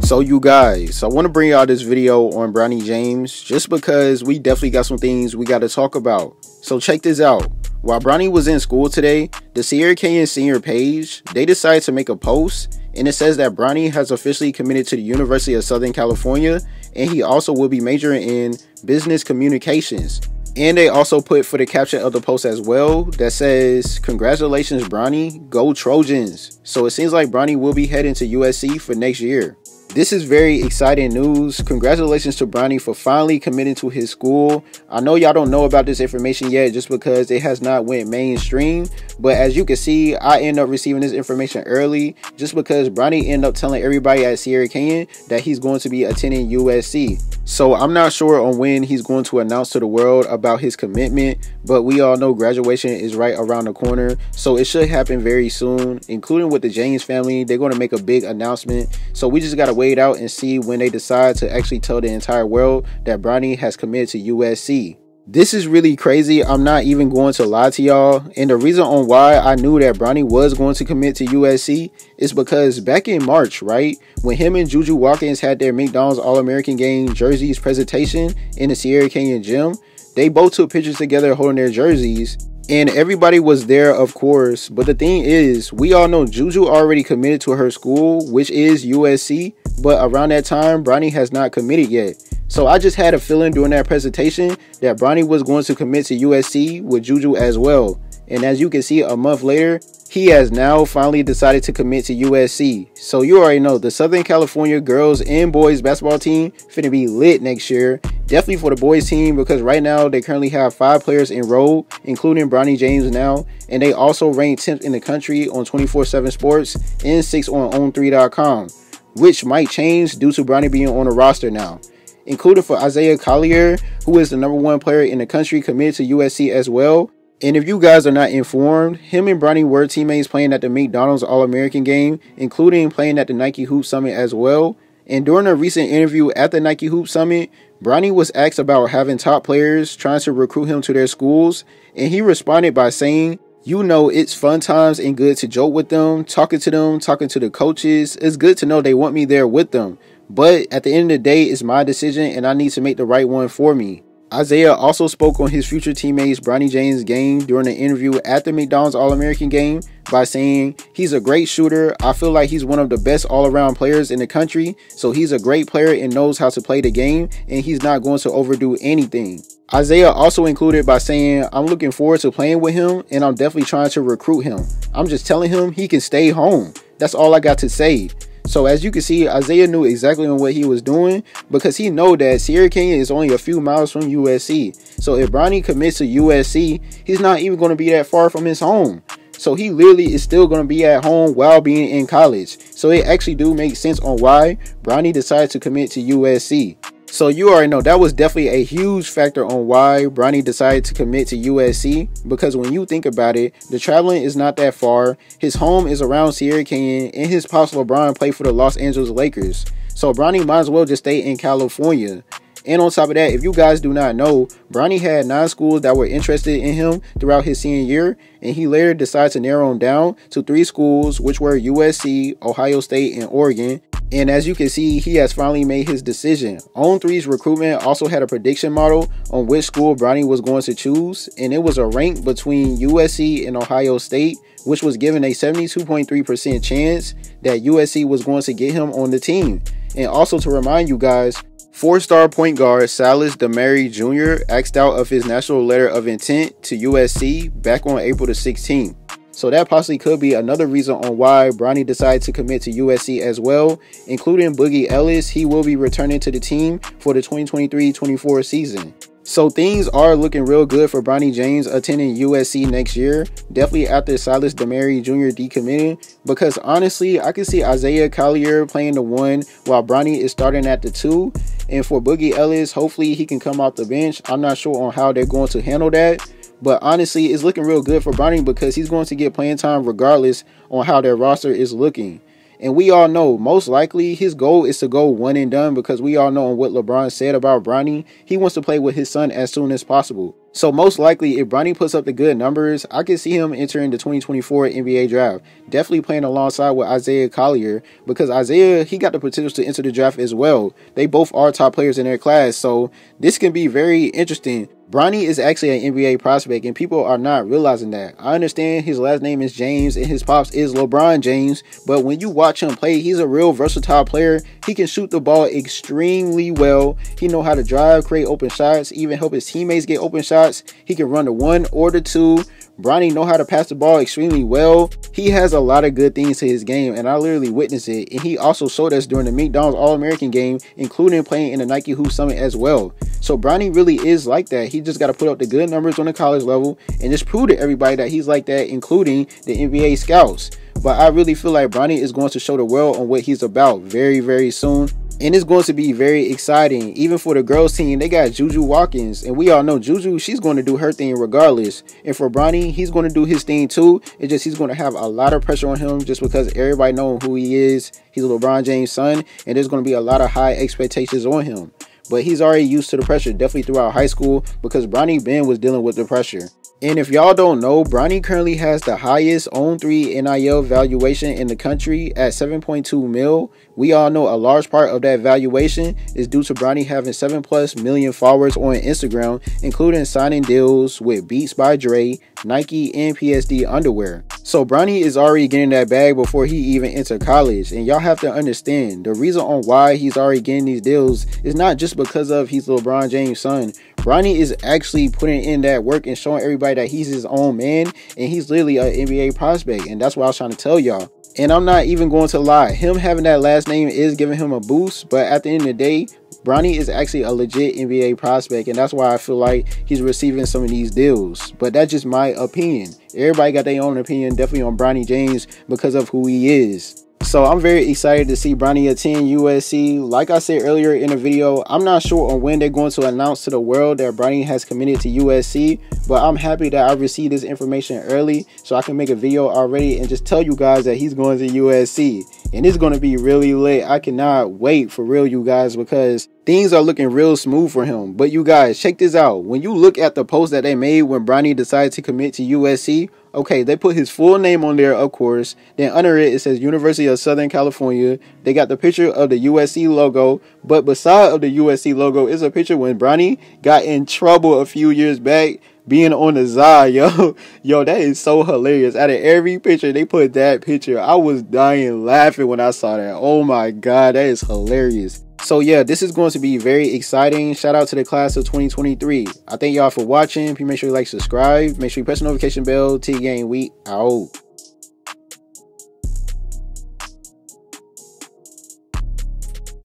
So you guys, I want to bring y'all this video on Bronny James just because we definitely got some things we got to talk about. So check this out. While Bronny was in school today, the Sierra Canyon senior page, they decided to make a post and it says that Bronny has officially committed to the University of Southern California and he also will be majoring in business communications. And they also put for the caption of the post as well that says, "Congratulations Bronny, go Trojans." So it seems like Bronny will be heading to USC for next year. This is very exciting news. Congratulations to Bronny for finally committing to his school. I know y'all don't know about this information yet just because it has not went mainstream. But as you can see, I end up receiving this information early just because Bronny ended up telling everybody at Sierra Canyon that he's going to be attending USC. So I'm not sure on when he's going to announce to the world about his commitment, but we all know graduation is right around the corner. So it should happen very soon, including with the James family. They're going to make a big announcement. So we just got to wait out and see when they decide to actually tell the entire world that Bronny has committed to USC. This is really crazy. I'm not even going to lie to y'all. And the reason on why I knew that Bronny was going to commit to USC is because back in March, right, when him and Juju Watkins had their McDonald's All-American Game jerseys presentation in the Sierra Canyon gym, they both took pictures together holding their jerseys. And everybody was there, of course. But the thing is, we all know Juju already committed to her school, which is USC. But around that time, Bronny has not committed yet. So I just had a feeling during that presentation that Bronny was going to commit to USC with Juju as well. And as you can see, a month later, he has now finally decided to commit to USC. So you already know the Southern California girls and boys basketball team finna be lit next year. Definitely for the boys team because right now they currently have 5 players enrolled, including Bronny James now. And they also rank 10th in the country on 24/7 Sports and 6th on Own3.com, which might change due to Bronny being on the roster now. Included for Isaiah Collier, who is the #1 player in the country, committed to USC as well. And if you guys are not informed, him and Bronny were teammates playing at the McDonald's All-American Game, including playing at the Nike Hoop Summit as well. And during a recent interview at the Nike Hoop Summit, Bronny was asked about having top players trying to recruit him to their schools, and he responded by saying, "You know, it's fun times and good to joke with them, talking to the coaches. It's good to know they want me there with them. But at the end of the day, it's my decision and I need to make the right one for me." Isaiah also spoke on his future teammates Bronny James' game during an interview at the McDonald's All-American Game by saying, "He's a great shooter. I feel like he's one of the best all-around players in the country. So he's a great player and knows how to play the game and he's not going to overdo anything." Isaiah also included by saying, "I'm looking forward to playing with him and I'm definitely trying to recruit him. I'm just telling him he can stay home. That's all I got to say." So as you can see, Isaiah knew exactly what he was doing because he know that Sierra Canyon is only a few miles from USC. So if Bronny commits to USC, he's not even going to be that far from his home. So he literally is still going to be at home while being in college. So it actually do make sense on why Bronny decided to commit to USC. So you already know that was definitely a huge factor on why Bronny decided to commit to USC, because when you think about it, the traveling is not that far. His home is around Sierra Canyon and his pops LeBron played for the Los Angeles Lakers. So Bronny might as well just stay in California. And on top of that, if you guys do not know, Bronny had 9 schools that were interested in him throughout his senior year, and he later decided to narrow them down to 3 schools, which were USC, Ohio State, and Oregon. And as you can see, he has finally made his decision. On3's recruitment also had a prediction model on which school Bronny was going to choose, and it was a rank between USC and Ohio State, which was given a 72.3% chance that USC was going to get him on the team. And also to remind you guys, 4-star point guard Silas DeMary Jr. asked out of his national letter of intent to USC back on April the 16th. So that possibly could be another reason on why Bronny decided to commit to USC as well, including Boogie Ellis. He will be returning to the team for the 2023-24 season. So things are looking real good for Bronny James attending USC next year, definitely after Silas DeMary Jr. decommitting, because honestly, I can see Isaiah Collier playing the 1 while Bronny is starting at the 2. And for Boogie Ellis, hopefully he can come off the bench. I'm not sure on how they're going to handle that. But honestly, it's looking real good for Bronny because he's going to get playing time regardless on how their roster is looking. And we all know, most likely, his goal is to go one and done because we all know what LeBron said about Bronny. He wants to play with his son as soon as possible. So most likely, if Bronny puts up the good numbers, I can see him entering the 2024 NBA draft. Definitely playing alongside with Isaiah Collier, because Isaiah, he got the potential to enter the draft as well. They both are top players in their class, so this can be very interesting. Bronny is actually an NBA prospect, and people are not realizing that. I understand his last name is James and his pops is LeBron James, but when you watch him play, he's a real versatile player. He can shoot the ball extremely well. He know how to drive, create open shots, even help his teammates get open shots. He can run the 1 or the 2. Bronny know how to pass the ball extremely well. He has a lot of good things to his game, and I literally witnessed it. And he also showed us during the McDonald's All-American game, including playing in the Nike Hoop Summit as well. So Bronny really is like that. He just got to put up the good numbers on the college level and just prove to everybody that he's like that, including the NBA scouts. But I really feel like Bronny is going to show the world on what he's about very, very soon. And it's going to be very exciting. Even for the girls team, they got Juju Watkins. And we all know Juju, she's going to do her thing regardless. And for Bronny, he's going to do his thing too. It's just he's going to have a lot of pressure on him just because everybody knows who he is. He's LeBron James' son. And there's going to be a lot of high expectations on him. But he's already used to the pressure, definitely throughout high school, because Bronny Ben was dealing with the pressure. And if y'all don't know, Bronny currently has the highest on-3 NIL valuation in the country at 7.2 mil. We all know a large part of that valuation is due to Bronny having 7+ million followers on Instagram, including signing deals with Beats by Dre, Nike, and PSD underwear. So Bronny is already getting that bag before he even entered college. And y'all have to understand, the reason on why he's already getting these deals is not just because of he's LeBron James' son. Bronny is actually putting in that work and showing everybody that he's his own man, and he's literally an NBA prospect. And that's what I was trying to tell y'all. And I'm not even going to lie, him having that last name is giving him a boost, but at the end of the day, Bronny is actually a legit NBA prospect, and that's why I feel like he's receiving some of these deals. But that's just my opinion. Everybody got their own opinion, definitely on Bronny James because of who he is. So I'm very excited to see Bronny attend USC. Like I said earlier in the video, I'm not sure on when they're going to announce to the world that Bronny has committed to USC, but I'm happy that I received this information early so I can make a video already and just tell you guys that he's going to USC. And it's going to be really lit. I cannot wait for real, you guys, because things are looking real smooth for him. But you guys, check this out. When you look at the post that they made when Bronny decided to commit to USC, okay, they put his full name on there, of course. Then under it, it says University of Southern California. They got the picture of the USC logo. But beside of the USC logo is a picture when Bronny got in trouble a few years back being on the ZA, yo, that is so hilarious. Out of every picture, they put that picture. I was dying laughing when I saw that. Oh my God, that is hilarious. So yeah, this is going to be very exciting. Shout out to the class of 2023. I thank y'all for watching. Please make sure you like, subscribe. Make sure you press the notification bell. T-Game, we out.